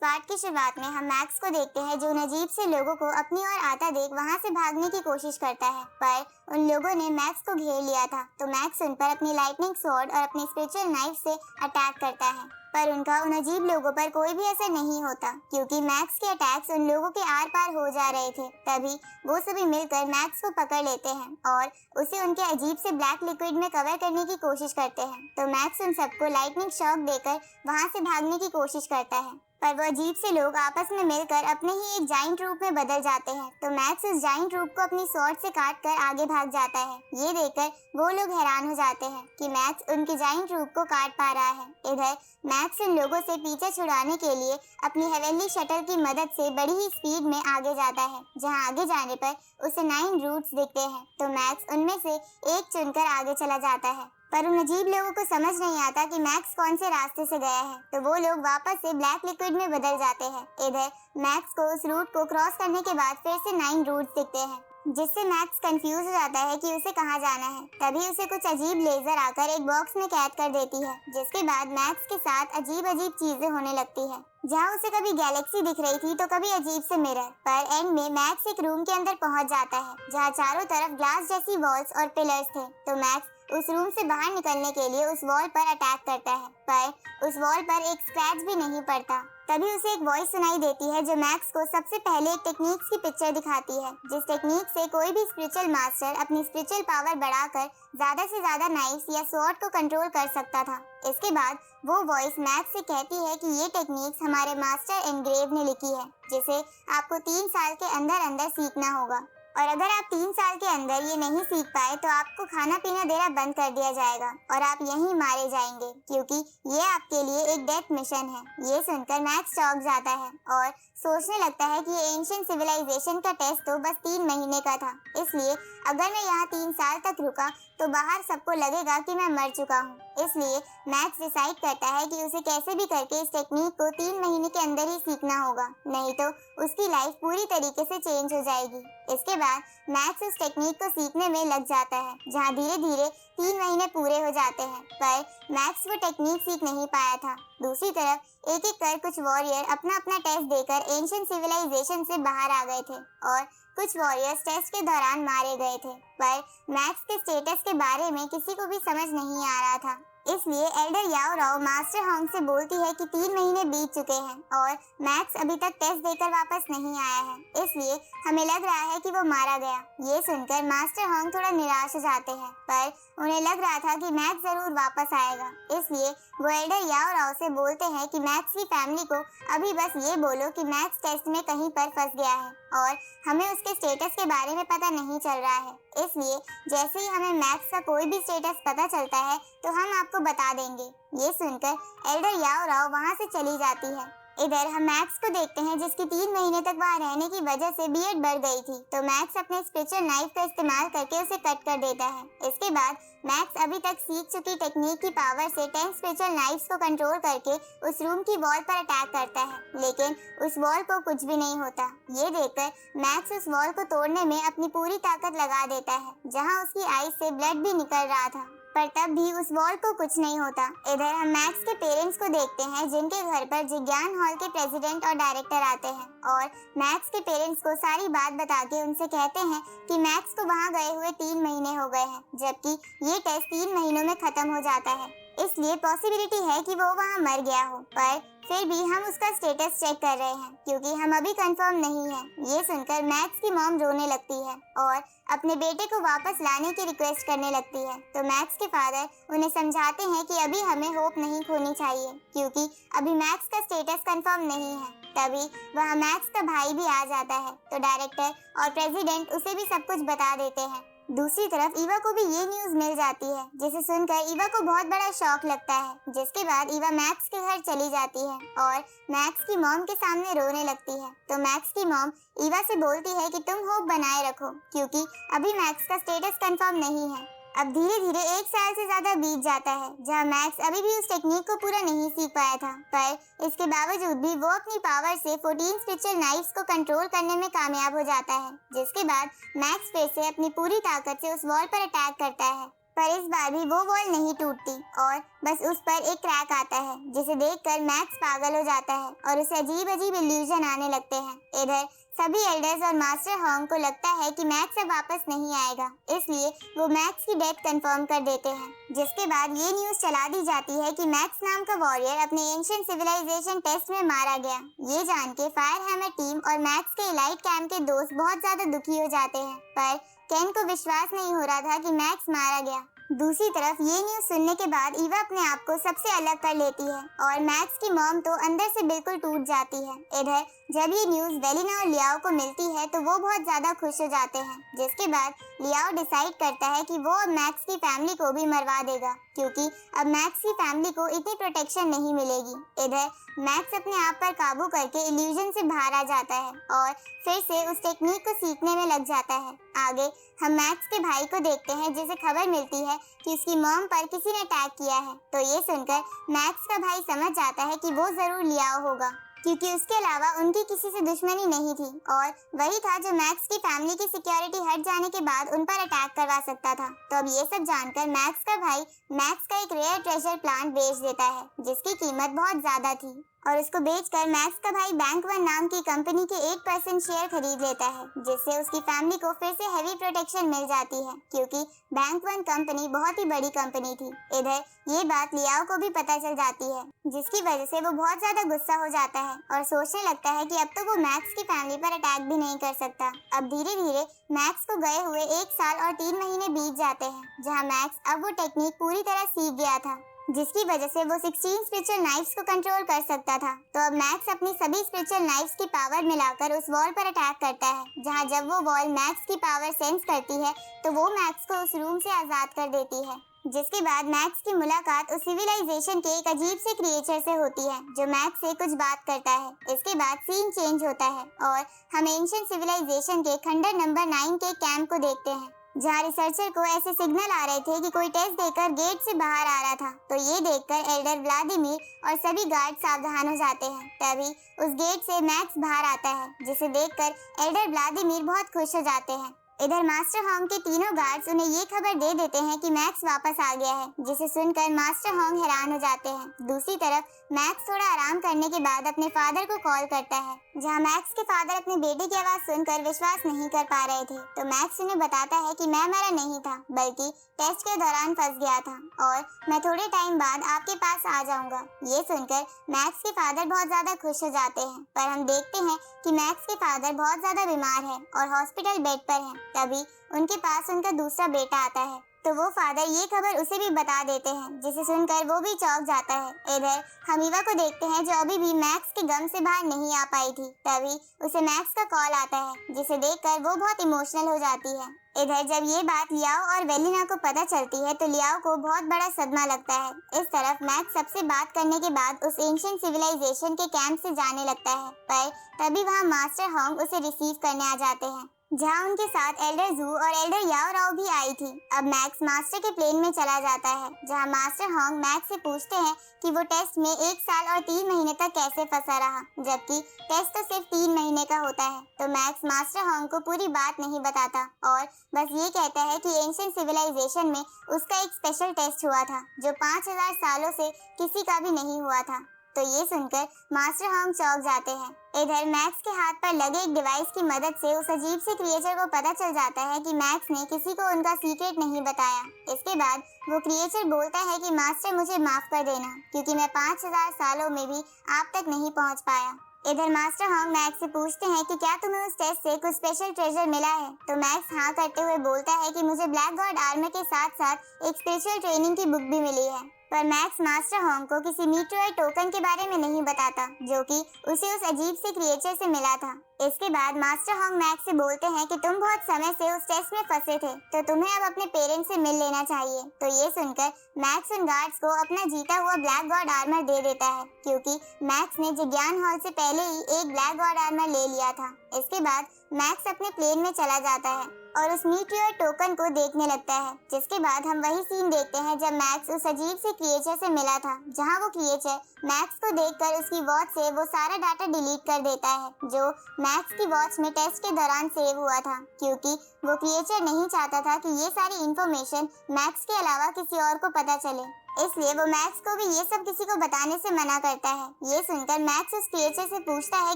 Part की शुरुआत में हम मैक्स को देखते हैं जो उन अजीब से लोगों को अपनी ओर आता देख वहां से भागने की कोशिश करता है, पर उन लोगों ने मैक्स को घेर लिया था। तो मैक्स उन पर अपनी लाइटनिंग स्वॉर्ड और अपनी स्पिरिचुअल नाइफ से अटैक करता है, पर उनका उन अजीब लोगों पर कोई भी असर नहीं होता क्योंकि मैक्स के अटैक्स उन लोगों के आर पार हो जा रहे थे। तभी वो सभी मिलकर मैक्स को पकड़ लेते हैं और उसे उनके अजीब से ब्लैक लिक्विड में कवर करने की कोशिश करते हैं। तो मैक्स उन सबको लाइटनिंग शॉक देकर वहां से भागने की कोशिश करता है, पर वो अजीब से लोग आपस में मिलकर अपने ही एक जाइंट रूप में बदल जाते हैं। तो मैक्स उस जाइंट रूप को अपनी स्वॉर्ड से काट कर आगे भाग जाता है। ये देखकर वो लोग हैरान हो जाते हैं कि मैक्स उनके जाइंट रूप को काट पा रहा है। इधर मैक्स उन लोगों से पीछे छुड़ाने के लिए अपनी हेवनली शटल की मदद से बड़ी ही स्पीड में आगे जाता है, जहां आगे जाने पर उसे 9 रूट्स दिखते हैं। तो मैक्स उनमें से एक चुनकर आगे चला जाता है, पर उन अजीब लोगों को समझ नहीं आता कि मैक्स कौन से रास्ते से गया है। तो वो लोग वापस से ब्लैक लिक्विड में बदल जाते हैं। इधर मैक्स को उस रूट को क्रॉस करने के बाद फिर से 9 रूट्स दिखते हैं, जिससे मैक्स कंफ्यूज हो जाता है कि उसे कहाँ जाना है। तभी उसे कुछ अजीब लेजर आकर एक बॉक्स में कैद कर देती है, जिसके बाद मैक्स के साथ अजीब अजीब चीजें होने लगती है। जहाँ उसे कभी गैलेक्सी दिख रही थी तो कभी अजीब से मिरर, पर एंड में मैक्स एक रूम के अंदर पहुंच जाता है जहाँ चारों तरफ ग्लास जैसी वॉल्स और पिलर्स थे। तो मैक्स उस रूम से बाहर निकलने के लिए उस वॉल पर अटैक करता है, पर उस वॉल पर एक स्क्रैच भी नहीं पड़ता। तभी उसे एक वॉइस सुनाई देती है जो मैक्स को सबसे पहले एक टेक्निक्स की पिक्चर दिखाती है, जिस टेक्निक से कोई भी स्पिरिचुअल मास्टर अपनी स्पिरिचुअल पावर बढ़ाकर ज्यादा से ज्यादा नाइफ्स या स्वॉर्ड को कंट्रोल कर सकता था। इसके बाद वो वॉइस मैक्स से कहती है कि ये टेक्निक्स हमारे मास्टर एनग्रेव ने लिखी है, जिसे आपको 3 साल के अंदर अंदर सीखना होगा, और अगर आप 3 साल के अंदर ये नहीं सीख पाए तो आपको खाना पीना देना बंद कर दिया जाएगा और आप यहीं मारे जाएंगे, क्योंकि ये आपके लिए एक डेथ मिशन है। ये सुनकर मैक्स चौंक जाता है और सोचने लगता है कि ये एंशिएंट सिविलाइजेशन का टेस्ट तो बस 3 महीने का था, इसलिए अगर मैं यहाँ 3 साल तक रुका तो बाहर सबको लगेगा कि मैं मर चुका हूँ। इसलिए मैक्स डिसाइड करता है कि उसे कैसे भी करके इस टेक्निक को 3 महीने के अंदर ही सीखना होगा, नहीं तो उसकी लाइफ पूरी तरीके से चेंज हो जाएगी। इसके बाद मैक्स उस टेक्निक को सीखने में लग जाता है, जहाँ धीरे धीरे 3 महीने पूरे हो जाते हैं, पर मैक्स वो टेक्निक सीख नहीं पाया था। दूसरी तरफ एक एक कर कुछ वॉरियर अपना अपना टेस्ट देकर एंशिएंट सिविलाइजेशन से बाहर आ गए थे और कुछ वॉरियर्स टेस्ट के दौरान मारे गए थे, पर मैक्स के स्टेटस के बारे में किसी को भी समझ नहीं आ रहा था। इसलिए एल्डर याओ राओ मास्टर होंग से बोलती है कि 3 महीने बीत चुके हैं और मैक्स अभी तक टेस्ट देकर वापस नहीं आया है, इसलिए हमें लग रहा है कि वो मारा गया। ये सुनकर मास्टर होंग थोड़ा निराश हो जाते हैं, पर उन्हें लग रहा था कि मैक्स जरूर वापस आएगा। इसलिए वो एल्डर याओ राओ से बोलते हैं कि मैक्स की फैमिली को अभी बस ये बोलो कि मैक्स टेस्ट में कहीं पर फंस गया है और हमें उसके स्टेटस के बारे में पता नहीं चल रहा है। इसलिए जैसे ही हमें मैक्स का कोई भी स्टेटस पता चलता है तो हम आपको बता देंगे। ये सुनकर एल्डर याओ राओ वहाँ से चली जाती है। इधर हम मैक्स को देखते हैं जिसकी 3 महीने तक वहाँ रहने की वजह से बियर्ड बढ़ गई थी। तो मैक्स अपने स्पिरिचुअल नाइफ का इस्तेमाल करके उसे कट कर देता है। इसके बाद मैक्स अभी तक सीख चुकी टेक्निक की पावर से 10 स्पिरिचुअल नाइफ्स को कंट्रोल करके उस रूम की वॉल पर अटैक करता है, लेकिन उस वॉल को कुछ भी नहीं होता। ये देखकर मैक्स उस वॉल को तोड़ने में अपनी पूरी ताकत लगा देता है, जहाँ उसकी आईज से ब्लड भी निकल रहा था, पर तब भी उस वॉल को कुछ नहीं होता। इधर हम मैक्स के पेरेंट्स को देखते हैं जिनके घर पर जिज्ञान हॉल के प्रेसिडेंट और डायरेक्टर आते हैं और मैक्स के पेरेंट्स को सारी बात बता के उनसे कहते हैं कि मैक्स को वहाँ गए हुए 3 महीने हो गए हैं, जबकि ये टेस्ट 3 महीनों में खत्म हो जाता है, इसलिए पॉसिबिलिटी है कि वो वहाँ मर गया हो, पर फिर भी हम उसका स्टेटस चेक कर रहे हैं क्योंकि हम अभी कंफर्म नहीं है। ये सुनकर मैक्स की मॉम रोने लगती है और अपने बेटे को वापस लाने की रिक्वेस्ट करने लगती है। तो मैक्स के फादर उन्हें समझाते हैं कि अभी हमें होप नहीं खोनी चाहिए क्योंकि अभी मैक्स का स्टेटस कंफर्म नहीं है। तभी वहाँ मैक्स का भाई भी आ जाता है, तो डायरेक्टर और प्रेसिडेंट उसे भी सब कुछ बता देते हैं। दूसरी तरफ ईवा को भी ये न्यूज मिल जाती है, जिसे सुनकर ईवा को बहुत बड़ा शॉक लगता है, जिसके बाद ईवा मैक्स के घर चली जाती है और मैक्स की मॉम के सामने रोने लगती है। तो मैक्स की मॉम ईवा से बोलती है कि तुम होप बनाए रखो क्योंकि अभी मैक्स का स्टेटस कंफर्म नहीं है। अब धीरे धीरे 1 साल से ज्यादा बीत जाता है, जहाँ मैक्स अभी भी उस टेक्निक को पूरा नहीं सीख पाया था, पर इसके बावजूद भी वो अपनी पावर से 14 स्पिरिचुअल नाइफ्स को कंट्रोल करने में कामयाब हो जाता है, जिसके बाद मैक्स फिर से अपनी पूरी ताकत से उस वॉल पर अटैक करता है, पर इस बार भी वो वॉल नहीं टूटती और बस उस पर एक क्रैक आता है, जिसे देखकर मैक्स पागल हो जाता है और उसे अजीब अजीब इल्यूजन आने लगते हैं। इधर सभी एल्डर्स और मास्टर हॉन्ग को लगता है कि मैक्स अब वापस नहीं आएगा, इसलिए वो मैक्स की डेथ कंफर्म कर देते हैं। जिसके बाद ये न्यूज़ चला दी जाती है कि मैक्स नाम का वॉरियर अपने एंशिएंट सिविलाइजेशन टेस्ट में मारा गया। ये जान के फायर हैमर टीम और मैक्स के एलाइट कैंप के दोस्त बहुत ज्यादा दुखी हो जाते हैं, पर केन को विश्वास नहीं हो रहा था कि मैक्स मारा गया। दूसरी तरफ ये न्यूज़ सुनने के बाद ईवा अपने आप को सबसे अलग कर लेती है और मैक्स की मॉम तो अंदर से बिल्कुल टूट जाती है। इधर जब ये न्यूज़ वेलिना और लियाओ को मिलती है तो वो बहुत ज्यादा खुश हो जाते हैं, जिसके बाद लियाओ डिसाइड करता है कि वो अब मैक्स की फैमिली को भी मरवा देगा, क्योंकि अब मैक्स की फैमिली को इतनी प्रोटेक्शन नहीं मिलेगी। इधर मैक्स अपने आप पर काबू करके इल्यूजन से बाहर आ जाता है और फिर से उस टेक्निक को सीखने में लग जाता है। आगे हम मैक्स के भाई को देखते हैं, जिसे खबर मिलती है कि उसकी मॉम पर किसी ने अटैक किया है। तो ये सुनकर मैक्स का भाई समझ जाता है कि वो जरूर लियाओ होगा, क्योंकि उसके अलावा उनकी किसी से दुश्मनी नहीं थी और वही था जो मैक्स की फैमिली की सिक्योरिटी हट जाने के बाद उन पर अटैक करवा सकता था। तो अब ये सब जानकर मैक्स का भाई मैक्स का एक रेयर ट्रेजर प्लांट बेच देता है, जिसकी कीमत बहुत ज्यादा थी, और उसको बेचकर मैक्स का भाई बैंक वन नाम की कंपनी के 8% शेयर खरीद लेता है, जिससे उसकी फैमिली को फिर से हैवी प्रोटेक्शन मिल जाती है, क्योंकि बैंक वन कंपनी बहुत ही बड़ी कंपनी थी। इधर ये बात लियाओ को भी पता चल जाती है, जिसकी वजह से वो बहुत ज्यादा गुस्सा हो जाता है और सोचने लगता है कि अब तो वो मैक्स की फैमिली पर अटैक भी नहीं कर सकता। अब धीरे धीरे मैक्स को गए हुए 1 साल और 3 महीने बीत जाते हैं, जहाँ मैक्स अब वो टेक्निक पूरी तरह सीख गया था, जिसकी वजह से वो 16 स्पिरिचुअल नाइफ्स को कंट्रोल कर सकता था। तो अब मैक्स अपनी सभी स्पिरिचुअल नाइफ्स की पावर मिलाकर उस वॉल पर अटैक करता है, जहां जब वो वॉल मैक्स की पावर सेंस करती है तो वो मैक्स को उस रूम से आजाद कर देती है। जिसके बाद मैक्स की मुलाकात उस सिविलाइजेशन के एक अजीब से क्रिएचर से होती है, जो मैक्स से कुछ बात करता है। इसके बाद सीन चेंज होता है और हम एंशिएंट सिविलाइजेशन के खंडर नंबर 9 के कैंप को देखते हैं, जहाँ रिसर्चर को ऐसे सिग्नल आ रहे थे कि कोई टेस्ट देकर गेट से बाहर आ रहा था। तो ये देखकर एल्डर व्लादिमीर और सभी गार्ड सावधान हो जाते हैं। तभी उस गेट से मैक्स बाहर आता है, जिसे देखकर एल्डर व्लादिमीर बहुत खुश हो जाते हैं। इधर मास्टर हॉन्ग के तीनों गार्ड्स उन्हें ये खबर दे देते हैं कि मैक्स वापस आ गया है, जिसे सुनकर मास्टर हॉन्ग हैरान हो जाते हैं। दूसरी तरफ मैक्स थोड़ा आराम करने के बाद अपने फादर को कॉल करता है, जहां मैक्स के फादर अपने बेटे की आवाज सुनकर विश्वास नहीं कर पा रहे थे। तो मैक्स उन्हें बताता है कि मैं मरा नहीं था, बल्कि टेस्ट के दौरान फंस गया था और मैं थोड़े टाइम बाद आपके पास आ जाऊंगा। ये सुनकर मैक्स के फादर बहुत ज्यादा खुश हो जाते हैं, पर हम देखते हैं कि मैक्स के फादर बहुत ज्यादा बीमार है और हॉस्पिटल बेड पर हैं। तभी उनके पास उनका दूसरा बेटा आता है, तो वो फादर ये खबर उसे भी बता देते हैं, जिसे सुनकर वो भी चौंक जाता है। इधर हम ईवा को देखते हैं, जो अभी भी मैक्स के गम से बाहर नहीं आ पाई थी। तभी उसे मैक्स का कॉल आता है, जिसे देखकर वो बहुत इमोशनल हो जाती है। इधर जब ये बात लियाओ और वेलिना को पता चलती है तो लियाओ को बहुत बड़ा सदमा लगता है। इस तरफ मैक्स सबसे बात करने के बाद उस एंशिएंट सिविलाइजेशन के कैंप से जाने लगता है, पर तभी वहाँ मास्टर हॉन्ग उसे रिसीव करने आ जाते हैं, जहाँ उनके साथ एल्डर जू और एल्डर याओ राओ भी आई थी। अब मैक्स मास्टर के प्लेन में चला जाता है, जहाँ मास्टर हॉन्ग मैक्स से पूछते हैं कि वो टेस्ट में 1 साल और 3 महीने तक कैसे फंसा रहा, जबकि टेस्ट तो सिर्फ 3 महीने का होता है। तो मैक्स मास्टर हॉन्ग को पूरी बात नहीं बताता और बस ये कहता है कि एंशिएंट सिविलाइजेशन में उसका एक स्पेशल टेस्ट हुआ था, जो 5000 सालों से किसी का भी नहीं हुआ था। तो ये सुनकर मास्टर हॉन्ग चौंक जाते हैं। इधर मैक्स के हाथ पर लगे एक डिवाइस की मदद से उस अजीब से क्रिएचर को पता चल जाता है कि मैक्स ने किसी को उनका सीक्रेट नहीं बताया। इसके बाद वो क्रिएचर बोलता है कि मास्टर मुझे माफ कर देना, क्योंकि मैं 5000 सालों में भी आप तक नहीं पहुंच पाया। इधर मास्टर हॉन्ग मैक्स से पूछते हैं कि क्या तुम्हें उस टेस्ट से कुछ स्पेशल ट्रेजर मिला है। तो मैक्स हाँ करते हुए बोलता है कि मुझे ब्लैक गॉड आर्मर के साथ साथ एक स्पेशल ट्रेनिंग की बुक भी मिली है। पर मैक्स मास्टर हॉन्ग को किसी मीटरॉइड टोकन के बारे में नहीं बताता, जो कि उसे उस अजीब से क्रिएचर से मिला था। इसके बाद मास्टर हॉन्ग मैक्स से बोलते हैं कि तुम बहुत समय से उस टेस्ट में फंसे थे, तो तुम्हें अब अपने पेरेंट्स से मिल लेना चाहिए। तो ये सुनकर मैक्स उन गार्ड्स को अपना जीता हुआ ब्लैक गॉड आर्मर दे देता है, क्योंकि मैक्स ने जिज्ञान हॉल से पहले ही एक ब्लैक गॉड आर्मर ले लिया था। इसके बाद मैक्स अपने प्लेन में चला जाता है और उस मीटियोर टोकन को देखने लगता है, जिसके बाद हम वही सीन देखते हैं जब मैक्स उस अजीब से क्रिएचर से मिला था, जहां वो क्रिएचर मैक्स को देखकर उसकी वॉच से वो सारा डाटा डिलीट कर देता है जो मैक्स की वॉच में टेस्ट के दौरान सेव हुआ था, क्योंकि वो क्रिएचर नहीं चाहता था कि ये सारी इंफॉर्मेशन मैक्स के अलावा किसी और को पता चले। इसलिए वो मैक्स को भी ये सब किसी को बताने से मना करता है। ये सुनकर मैक्स उस क्रिएचर से पूछता है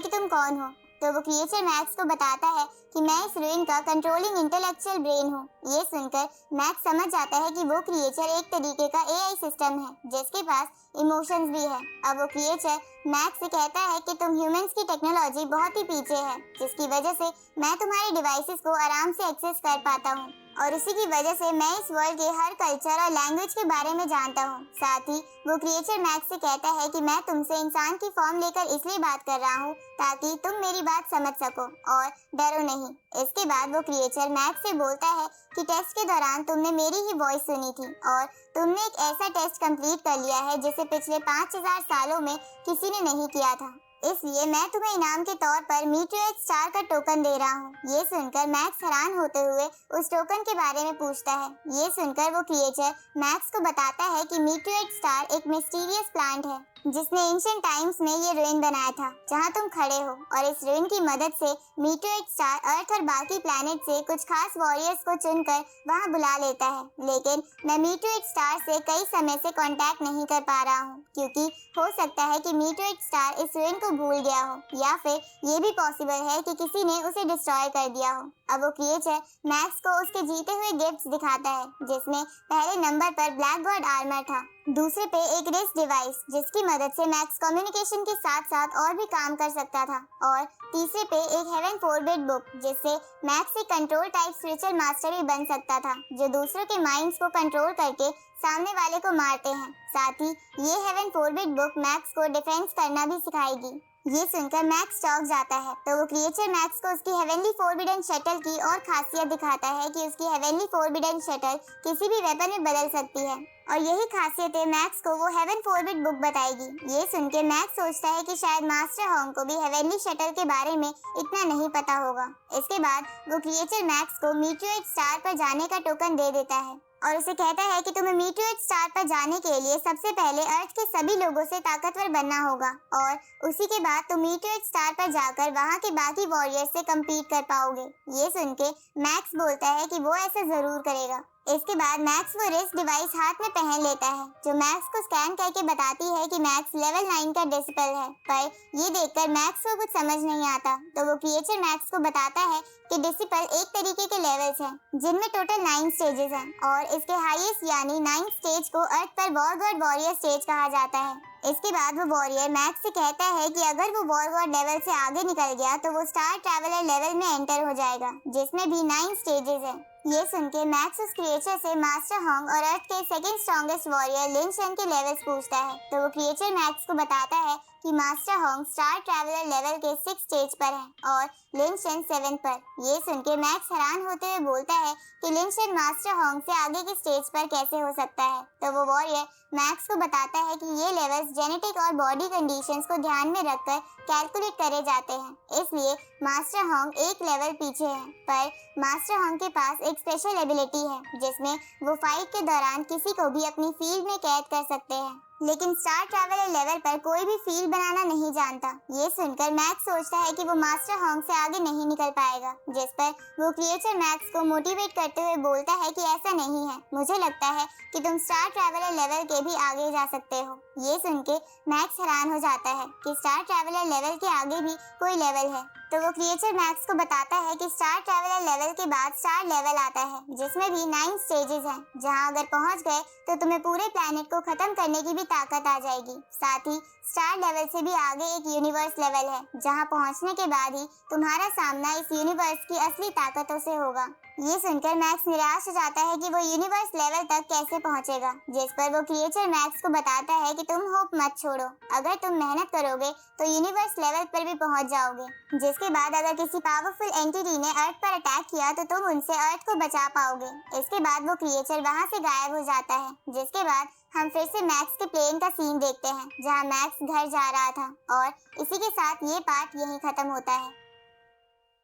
कि तुम कौन हो, तो वो क्रिएचर मैक्स को बताता है कि मैं इस रूइन का कंट्रोलिंग इंटेलेक्चुअल ब्रेन हूँ। ये सुनकर मैक्स समझ जाता है कि वो क्रिएचर एक तरीके का एआई सिस्टम है जिसके पास इमोशंस भी है। अब वो क्रिएचर मैक्स से कहता है कि तुम ह्यूमंस की टेक्नोलॉजी बहुत ही पीछे है, जिसकी वजह से मैं तुम्हारे डिवाइसेस को आराम से एक्सेस कर पाता हूँ और उसी की वजह से मैं इस वर्ल्ड के हर कल्चर और लैंग्वेज के बारे में जानता हूँ। साथ ही वो क्रिएचर मैक्स से कहता है कि मैं तुमसे इंसान की फॉर्म लेकर इसलिए बात कर रहा हूँ ताकि तुम मेरी बात समझ सको और डरो नहीं। इसके बाद वो क्रिएचर मैक्स से बोलता है कि टेस्ट के दौरान तुमने मेरी ही वॉइस सुनी थी और तुमने एक ऐसा टेस्ट कंप्लीट कर लिया है जिसे पिछले 5000 सालों में किसी ने नहीं किया था, इसलिए मैं तुम्हें इनाम के तौर पर मीटियोर स्टार का टोकन दे रहा हूँ। ये सुनकर मैक्स हैरान होते हुए उस टोकन के बारे में पूछता है। ये सुनकर वो क्रिएचर मैक्स को बताता है कि मीटियोर स्टार एक मिस्टीरियस प्लांट है जिसने एंशिएंट टाइम्स में ये रूइन बनाया था जहाँ तुम खड़े हो, और इस रूइन की मदद से मीटियोर स्टार अर्थ और बाकी प्लैनेट से कुछ खास वॉरियर्स को चुनकर वहाँ बुला लेता है। लेकिन मैं मीटियोर स्टार से कई समय से कांटेक्ट नहीं कर पा रहा हूँ, क्योंकि हो सकता है कि मीटियोर स्टार इस रूइन को भूल गया हो या फिर ये भी पॉसिबल है कि किसी ने उसे डिस्ट्रॉय कर दिया हो। अब वो क्रिएचर मैक्स को उसके जीते हुए गिफ्ट्स दिखाता है, जिसमें पहले नंबर पर ब्लैक गॉड आर्मर था, दूसरे पे एक रिस्ट डिवाइस जिसकी मदद से मैक्स कम्युनिकेशन के साथ साथ और भी काम कर सकता था, और तीसरे पे एक हेवन फोरबिड बुक जिससे मैक्स एक कंट्रोल टाइप स्पिरिचुअल मास्टर भी बन सकता था जो दूसरों के माइंड्स को कंट्रोल करके सामने वाले को मारते हैं। साथ ही ये हेवन फोरबिड बुक मैक्स को डिफेंस करना भी सिखाएगी। ये सुनकर मैक्स चौंक जाता है, तो वो क्रिएचर मैक्स को उसकी हेवनली फोरबिडन शटल की और खासियत दिखाता है कि उसकी हेवनली फोरबिडन शटल किसी भी वेपन में बदल सकती है, और यही खासियतें मैक्स को वो हेवन फोरबिड बुक बताएगी। ये सुन के मैक्स सोचता है कि शायद मास्टर होंग को भी हेवनली शटल के बारे में इतना नहीं पता होगा। इसके बाद वो क्रिएचर मैक्स को मीटियोर स्टार पर जाने का टोकन दे देता है और उसे कहता है कि तुम्हें मीटियोर स्टार पर जाने के लिए सबसे पहले अर्थ के सभी लोगों से ताकतवर बनना होगा, और उसी के बाद तुम मीटियोर स्टार पर जाकर वहाँ के बाकी वॉरियर्स से कम्पीट कर पाओगे। ये सुन के मैक्स बोलता है कि वो ऐसा जरूर करेगा। इसके बाद मैक्स वो रिस्ट डिवाइस हाथ में पहन लेता है जो मैक्स को स्कैन करके बताती है कि मैक्स लेवल 9 का डिसिपल है, पर ये देखकर मैक्स को कुछ समझ नहीं आता, तो वो क्रिएचर मैक्स को बताता है कि डिसिपल एक तरीके के लेवल्स हैं जिनमें टोटल 9 स्टेजेस हैं, और इसके हाईएस्ट यानी 9 स्टेज को अर्थ पर वॉर गॉड वॉरियर स्टेज कहा जाता है। इसके बाद वो वॉरियर मैक्स से कहता है कि अगर वो वॉर गॉड लेवल से आगे निकल गया तो वो स्टार ट्रैवलर लेवल में एंटर हो जाएगा जिसमें भी 9 स्टेजेस हैं। ये सुन के मैक्स उस क्रिएचर से मास्टर होंग और अर्थ के सेकंड स्ट्रॉन्गेस्ट वॉरियर लिन शन के लेवल्स पूछता है, तो वो क्रिएचर मैक्स को बताता है कि master Hong star traveller level के 6 स्टेज पर है और लिन शन 7 पर। ये सुन के मैक्स हैरान होते हुए बोलता है कि लिन शन मास्टर होंग से आगे के स्टेज पर कैसे हो सकता है, तो वो वॉरियर मैक्स को बताता है कि ये लेवल्स जेनेटिक और बॉडी कंडीशंस को ध्यान में रखकर कैलकुलेट करे जाते हैं, इसलिए मास्टर होंग एक लेवल पीछे है। पर मास्टर होंग के पास एक स्पेशल एबिलिटी है जिसमें वो फाइट के दौरान किसी को भी अपनी फील्ड में कैद कर सकते हैं, लेकिन स्टार ट्रैवलर लेवल पर कोई भी फील्ड बनाना नहीं जानता। ये सुनकर मैक्स सोचता है कि वो मास्टर होंग से आगे नहीं निकल पाएगा, जिस पर वो क्रिएचर मैक्स को मोटिवेट करते हुए बोलता है कि ऐसा नहीं है, मुझे लगता है कि तुम स्टार ट्रैवलर लेवल के भी आगे जा सकते हो। ये सुन के मैक्स हैरान हो जाता है कि स्टार ट्रैवलर लेवल के आगे भी कोई लेवल है, तो वो क्रिएचर मैक्स को बताता है कि स्टार ट्रैवलर लेवल के बाद स्टार लेवल आता है जिसमें भी 9 स्टेजेस हैं, जहां अगर पहुंच गए तो तुम्हें पूरे प्लेनेट को खत्म करने की भी ताकत आ जाएगी। साथ ही स्टार लेवल से भी आगे एक यूनिवर्स लेवल है जहां पहुंचने के बाद ही तुम्हारा सामना इस यूनिवर्स की असली ताकतों से होगा। ये सुनकर मैक्स निराश हो जाता है कि वो यूनिवर्स लेवल तक कैसे पहुंचेगा, जिस पर वो क्रिएचर मैक्स को बताता है कि तुम होप मत छोड़ो, अगर तुम मेहनत करोगे तो यूनिवर्स लेवल पर भी पहुंच जाओगे। जिसके बाद अगर किसी पावरफुल एंटिटी ने अर्थ पर अटैक किया तो तुम उनसे अर्थ को बचा पाओगे। इसके बाद वो क्रिएचर वहाँ से गायब हो जाता है, जिसके बाद हम फिर से मैक्स के प्लेन का सीन देखते हैं जहाँ मैक्स घर जा रहा था, और इसी के साथ ये पार्ट यहीं खत्म होता है।